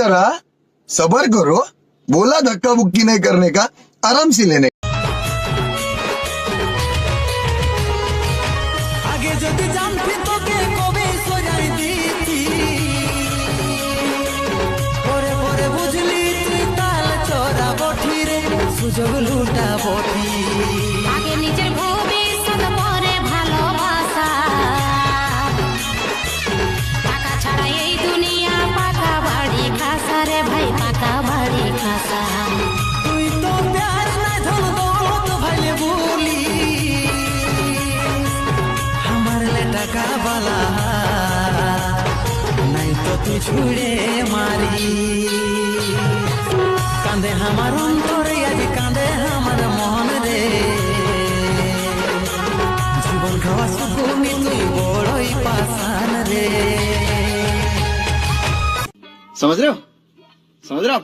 जरा सबर करो, बोला धक्का बुक्की नहीं करने का, आराम से लेने का। आगे যদি জানতি তোকে কবে সজাই দিতি পরে পরে বুঝলি তুই তাল চোরা বঠি রে সুযোগ লুটা বঠি আগে নিজের ভবিষ্যৎ পরে ভালোবাসা টাকা ছাড়া এই দুনিয়া পাকা বাড়ি খাসা রে ভাই পাকা বাড়ি খাসা তুই তো প্যার নাই ধন দৌলত ভাইলে বলি আমার লে টাকা বালা নাই তো তুই ছুড়ে মারি কাঁদে আমার অন্তরে আজ কাঁদে আমার মন রে জীবন খাওয়া সুকুমি তুই বড়ই পাশান রে समझ रहे हो समझ रहे हो